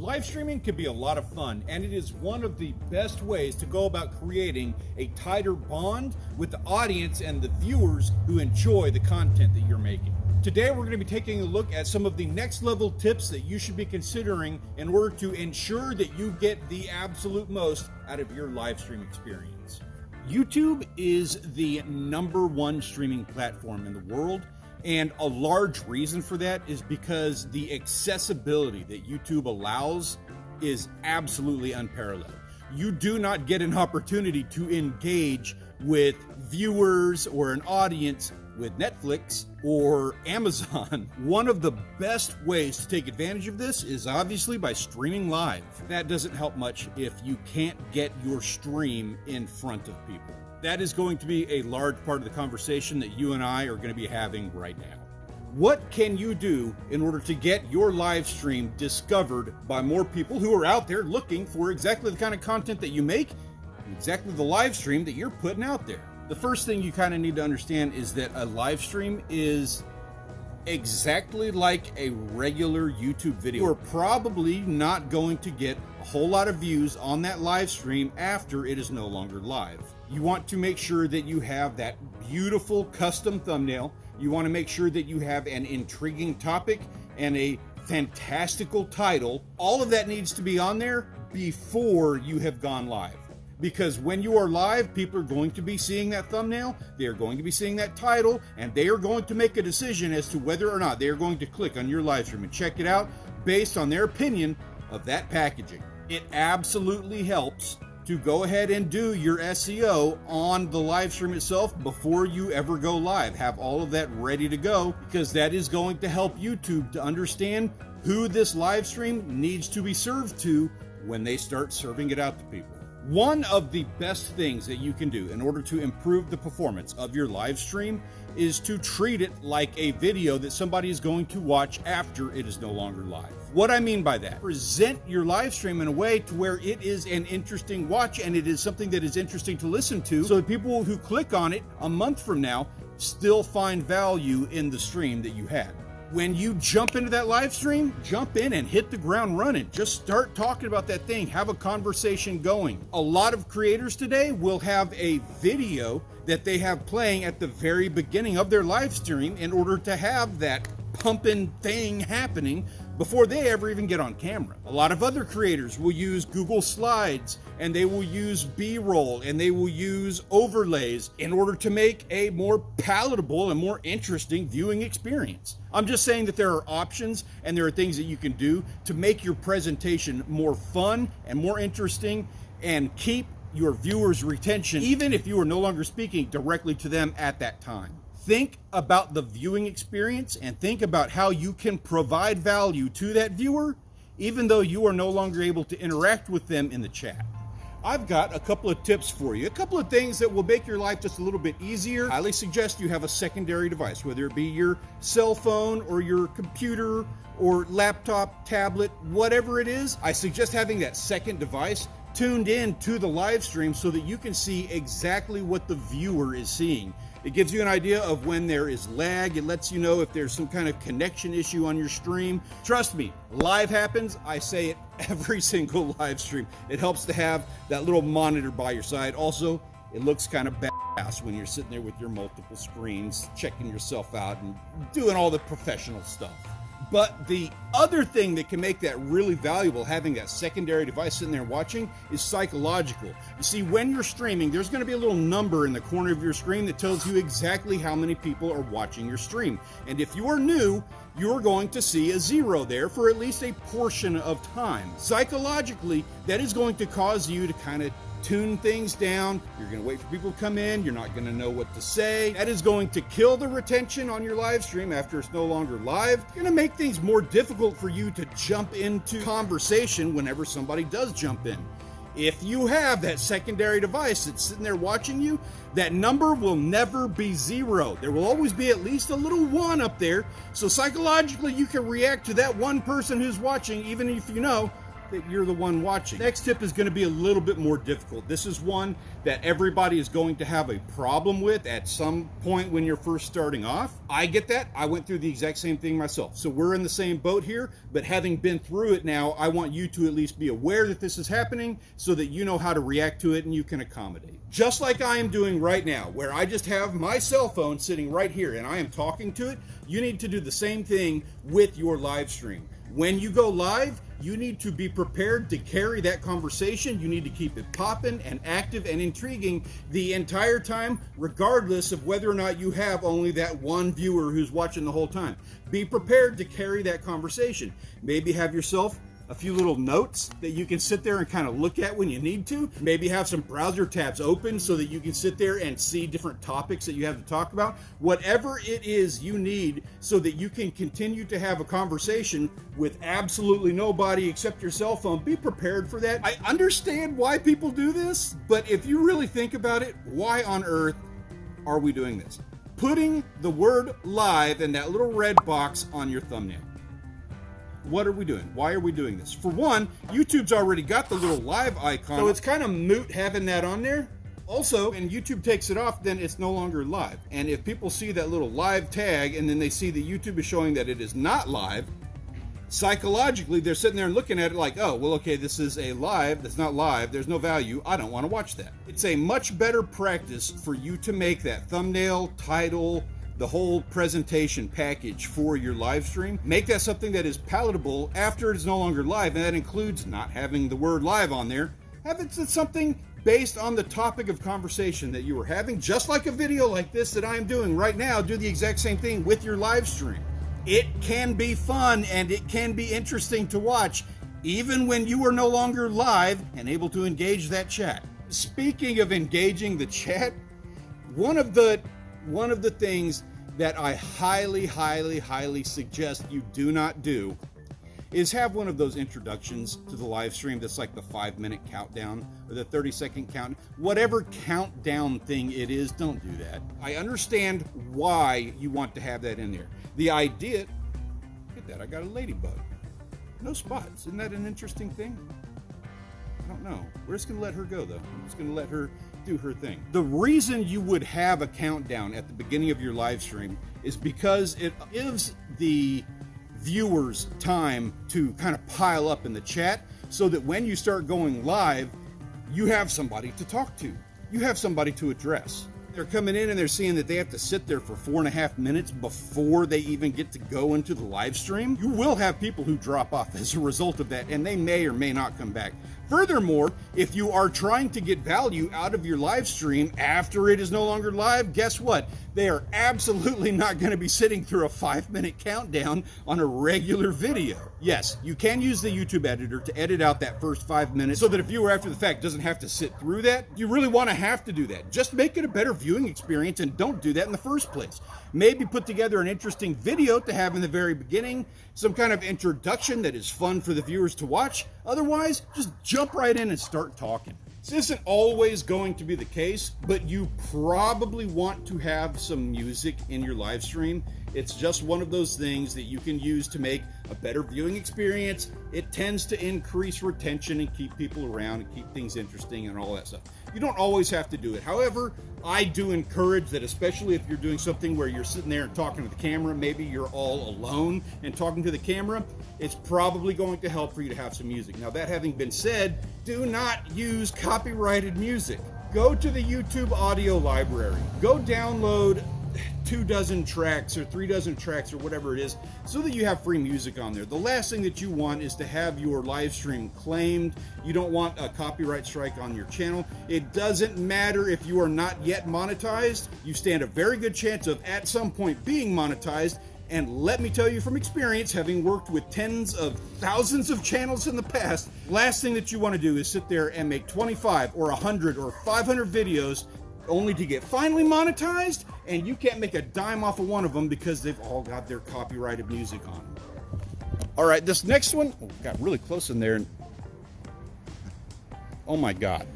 Live streaming can be a lot of fun, and it is one of the best ways to go about creating a tighter bond with the audience and the viewers who enjoy the content that you're making. Today we're going to be taking a look at some of the next level tips that you should be considering in order to ensure that you get the absolute most out of your live stream experience. YouTube is the #1 streaming platform in the world. And a large reason for that is because the accessibility that YouTube allows is absolutely unparalleled. You do not get an opportunity to engage with viewers or an audience with Netflix or Amazon. One of the best ways to take advantage of this is obviously by streaming live. That doesn't help much if you can't get your stream in front of people. That is going to be a large part of the conversation that you and I are going to be having right now. What can you do in order to get your live stream discovered by more people who are out there looking for exactly the kind of content that you make, exactly the live stream that you're putting out there? The first thing you kind of need to understand is that a live stream is exactly like a regular YouTube video. You're probably not going to get a whole lot of views on that live stream after it is no longer live. You want to make sure that you have that beautiful custom thumbnail. You want to make sure that you have an intriguing topic and a fantastical title. All of that needs to be on there before you have gone live. Because when you are live, people are going to be seeing that thumbnail, they are going to be seeing that title, and they are going to make a decision as to whether or not they are going to click on your live stream and check it out based on their opinion of that packaging. It absolutely helps to go ahead and do your SEO on the live stream itself before you ever go live. Have all of that ready to go, because that is going to help YouTube to understand who this live stream needs to be served to when they start serving it out to people. One of the best things that you can do in order to improve the performance of your live stream is to treat it like a video that somebody is going to watch after it is no longer live. What I mean by that, present your live stream in a way to where it is an interesting watch and it is something that is interesting to listen to, so that people who click on it a month from now still find value in the stream that you had. When you jump into that live stream, jump in and hit the ground running. Just start talking about that thing. Have a conversation going. A lot of creators today will have a video that they have playing at the very beginning of their live stream in order to have that pumping thing happening before they ever even get on camera. A lot of other creators will use Google Slides, and they will use B-roll, and they will use overlays in order to make a more palatable and more interesting viewing experience. I'm just saying that there are options and there are things that you can do to make your presentation more fun and more interesting and keep your viewers' retention, even if you are no longer speaking directly to them at that time. Think about the viewing experience and think about how you can provide value to that viewer, even though you are no longer able to interact with them in the chat. I've got a couple of tips for you, a couple of things that will make your life just a little bit easier. I highly suggest you have a secondary device, whether it be your cell phone or your computer or laptop, tablet, whatever it is. I suggest having that second device tuned in to the live stream so that you can see exactly what the viewer is seeing. It gives you an idea of when there is lag. It lets you know if there's some kind of connection issue on your stream. Trust me, live happens. I say it every single live stream. It helps to have that little monitor by your side. Also, it looks kind of badass when you're sitting there with your multiple screens, checking yourself out and doing all the professional stuff. But the other thing that can make that really valuable, having that secondary device sitting there watching, is psychological. You see, when you're streaming, there's going to be a little number in the corner of your screen that tells you exactly how many people are watching your stream. And if you are new, you're going to see a 0 there for at least a portion of time. Psychologically, that is going to cause you to kind of tune things down. You're going to wait for people to come in. You're not going to know what to say. That is going to kill the retention on your live stream after it's no longer live. It's going to make things more difficult for you to jump into conversation whenever somebody does jump in. If you have that secondary device that's sitting there watching you, that number will never be 0. There will always be at least a little 1 up there. So psychologically, you can react to that one person who's watching, even if you know that you're the one watching. Next tip is going to be a little bit more difficult. This is one that everybody is going to have a problem with at some point when you're first starting off. I get that. I went through the exact same thing myself. So we're in the same boat here, but having been through it now, I want you to at least be aware that this is happening so that you know how to react to it and you can accommodate. Just like I am doing right now, where I just have my cell phone sitting right here and I am talking to it, you need to do the same thing with your live stream. When you go live, you need to be prepared to carry that conversation. You need to keep it popping and active and intriguing the entire time, regardless of whether or not you have only that one viewer who's watching the whole time. Be prepared to carry that conversation. Maybe have yourself a few little notes that you can sit there and kind of look at when you need to. Maybe have some browser tabs open so that you can sit there and see different topics that you have to talk about. Whatever it is you need so that you can continue to have a conversation with absolutely nobody except your cell phone. Be prepared for that. I understand why people do this, but if you really think about it, why on earth are we doing this? Putting the word live in that little red box on your thumbnail. What are we doing? Why are we doing this? For one, YouTube's already got the little live icon, so it's kind of moot having that on there. Also, when YouTube takes it off, then it's no longer live. And if people see that little live tag and then they see that YouTube is showing that it is not live, psychologically, they're sitting there and looking at it like, oh, well, okay, this is a live, that's not live, there's no value, I don't want to watch that. It's a much better practice for you to make that thumbnail, title, the whole presentation package for your live stream. Make that something that is palatable after it is no longer live, and that includes not having the word live on there. Have it something based on the topic of conversation that you were having, just like a video like this that I am doing right now. Do the exact same thing with your live stream. It can be fun and it can be interesting to watch, even when you are no longer live and able to engage that chat. Speaking of engaging the chat, one of the things that I highly suggest you do not do is have one of those introductions to the live stream that's like the 5-minute countdown or the 30-second count. Whatever countdown thing it is, don't do that. I understand why you want to have that in there. The idea, look at that, I got a ladybug. No spots. Isn't that an interesting thing? I don't know. We're just going to let her go, though. I'm just going to let her do her thing. The reason you would have a countdown at the beginning of your live stream is because it gives the viewers time to kind of pile up in the chat so that when you start going live, you have somebody to talk to. You have somebody to address. They're coming in and they're seeing that they have to sit there for 4.5 minutes before they even get to go into the live stream. You will have people who drop off as a result of that, and they may or may not come back. Furthermore, if you are trying to get value out of your live stream after it is no longer live, guess what? They are absolutely not going to be sitting through a 5-minute countdown on a regular video. Yes, you can use the YouTube editor to edit out that first 5 minutes so that a viewer after the fact doesn't have to sit through that. You really want to have to do that. Just make it a better viewing experience and don't do that in the first place. Maybe put together an interesting video to have in the very beginning, some kind of introduction that is fun for the viewers to watch. Otherwise, just jump right in and start talking. This isn't always going to be the case, but you probably want to have some music in your live stream. It's just one of those things that you can use to make a better viewing experience. It tends to increase retention and keep people around and keep things interesting and all that stuff. You don't always have to do it. However, I do encourage that, especially if you're doing something where you're sitting there and talking to the camera, maybe you're all alone and talking to the camera, it's probably going to help for you to have some music. Now, that having been said, do not use copyrighted music. Go to the YouTube audio library. Go download 24 tracks or 36 tracks or whatever it is so that you have free music on there. The last thing that you want is to have your live stream claimed. You don't want a copyright strike on your channel. It doesn't matter if you are not yet monetized. You stand a very good chance of at some point being monetized. And let me tell you from experience, having worked with tens of thousands of channels in the past, last thing that you want to do is sit there and make 25 or 100 or 500 videos only to get finally monetized, and you can't make a dime off of one of them because they've all got their copyrighted music on them. All right, this next one, got really close in there. Oh my God.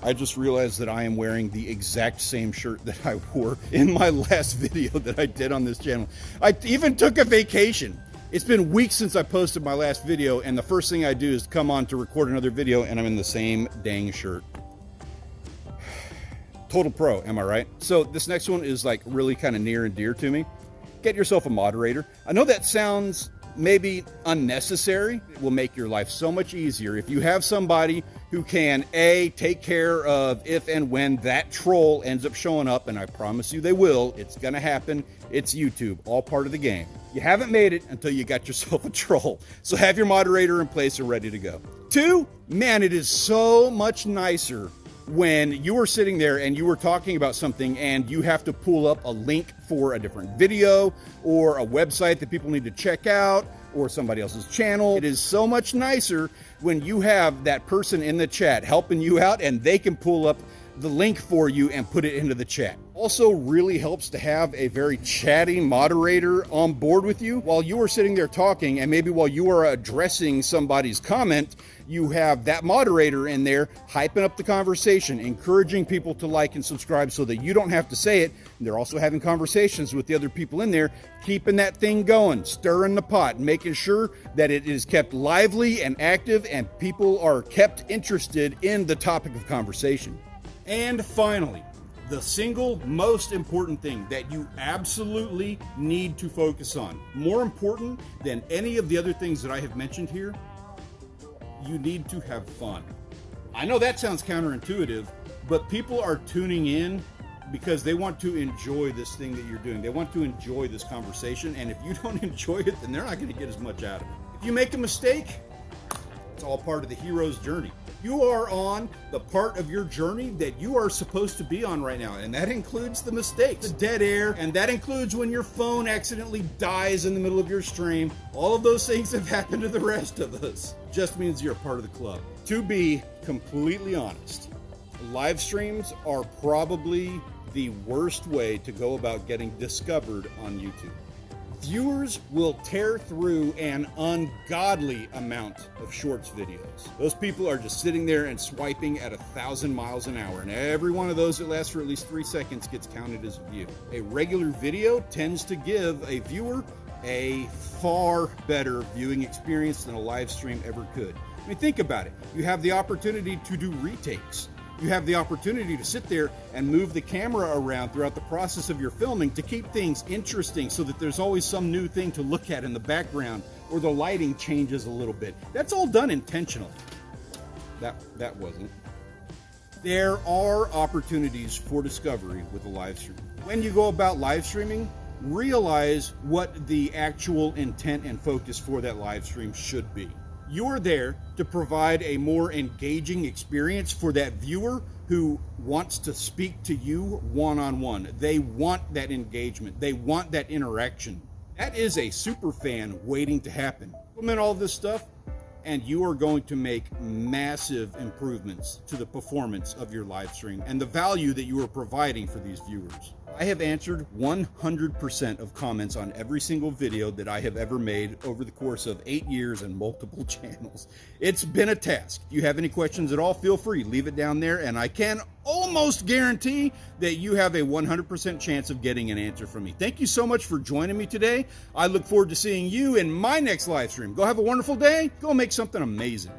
I just realized that I am wearing the exact same shirt that I wore in my last video that I did on this channel. I even took a vacation. It's been weeks since I posted my last video, and the first thing I do is come on to record another video, and I'm in the same dang shirt. Total pro, am I right? So this next one is like really kind of near and dear to me. Get yourself a moderator. I know that sounds maybe unnecessary. It will make your life so much easier if you have somebody who can take care of if and when that troll ends up showing up, and I promise you they will. It's gonna happen. It's YouTube, all part of the game. You haven't made it until you got yourself a troll. So have your moderator in place and ready to go. 2, man, it is so much nicer when you are sitting there and you are talking about something and you have to pull up a link for a different video or a website that people need to check out or somebody else's channel. It is so much nicer when you have that person in the chat helping you out and they can pull up the link for you and put it into the chat. Also really helps to have a very chatty moderator on board with you while you are sitting there talking, and maybe while you are addressing somebody's comment, you have that moderator in there hyping up the conversation, encouraging people to like and subscribe so that you don't have to say it. And they're also having conversations with the other people in there, keeping that thing going, stirring the pot, making sure that it is kept lively and active and people are kept interested in the topic of conversation. And finally, the single most important thing that you absolutely need to focus on, more important than any of the other things that I have mentioned here, you need to have fun. I know that sounds counterintuitive, but people are tuning in because they want to enjoy this thing that you're doing. They want to enjoy this conversation, and if you don't enjoy it, then they're not going to get as much out of it. If you make a mistake, it's all part of the hero's journey. You are on the part of your journey that you are supposed to be on right now, and that includes the mistakes, the dead air, and that includes when your phone accidentally dies in the middle of your stream. All of those things have happened to the rest of us. Just means you're a part of the club. To be completely honest, live streams are probably the worst way to go about getting discovered on YouTube. Viewers will tear through an ungodly amount of shorts videos. Those people are just sitting there and swiping at 1,000 miles an hour, and every one of those that lasts for at least 3 seconds gets counted as a view. A regular video tends to give a viewer a far better viewing experience than a live stream ever could. I mean, think about it. You have the opportunity to do retakes. You have the opportunity to sit there and move the camera around throughout the process of your filming to keep things interesting so that there's always some new thing to look at in the background, or the lighting changes a little bit. That's all done intentionally. That wasn't. There are opportunities for discovery with a live stream. When you go about live streaming, realize what the actual intent and focus for that live stream should be. You're there to provide a more engaging experience for that viewer who wants to speak to you one-on-one. They want that engagement. They want that interaction. That is a super fan waiting to happen. Implement all this stuff, and you are going to make massive improvements to the performance of your live stream and the value that you are providing for these viewers. I have answered 100% of comments on every single video that I have ever made over the course of 8 years and multiple channels. It's been a task. If you have any questions at all, feel free, leave it down there, and I can almost guarantee that you have a 100% chance of getting an answer from me. Thank you so much for joining me today. I look forward to seeing you in my next live stream. Go have a wonderful day. Go make something amazing.